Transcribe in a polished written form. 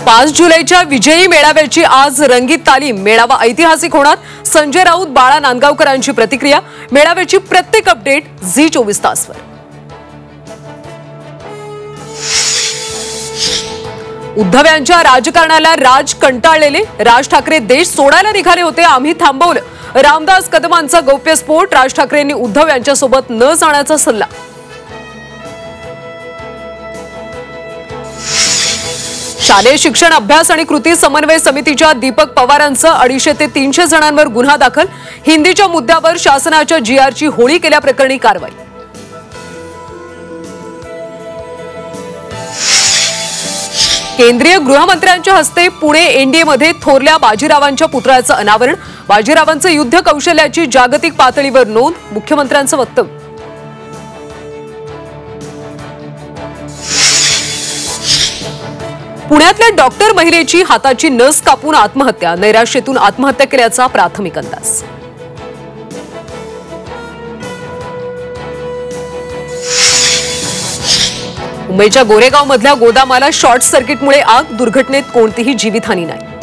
5 जुलैच्या विजयी मेळाव्याची आज रंगीत तालीम। मेळावा ऐतिहासिक होणार। संजय राऊत, बाळा नांदगावकरांची प्रतिक्रिया। मेळाव्याची प्रत्येक अपडेट झी24 तासवर। उद्धव यांच्या राजकारणाला राज कंटाळलेले राज ठाकरे देश सोडायला निघाले होते, आम्ही थांबवलं। रामदास कदमांचा गौप्यस्फोट। राज ठाकरेंनी उद्धव यांच्यासोबत न जाण्याचा सल्ला। शालेय शिक्षण अभ्यास आणि कृती समन्वय समितीच्या दीपक पवारांचं 250 ते 300 जणांवर गुन्हा दाखल। हिंदीच्या मुद्द्यावर शासनाच्या जीआरची होळी केल्याप्रकरणी कारवाई। केंद्रीय गृहमंत्र्यांच्या हस्ते पुणे एनडीएमध्ये थोरल्या बाजीरावांच्या पुतळ्याचं अनावरण। बाजीरावांचं युद्ध कौशल्याची जागतिक पातळीवर नोंद। मुख्यमंत्र्यांचं वक्तव्य। पुण्यातल्या डॉक्टर महिलेची हाताची नस कापून आत्महत्या। नैराश्यातून आत्महत्या केल्याचा प्राथमिक अंदाज। मुंबईच्या गोरेगाव मधल्या गोदामाला शॉर्ट सर्किटमुळे आग। दुर्घटनेत कोणतीही जीवितहानी नाही।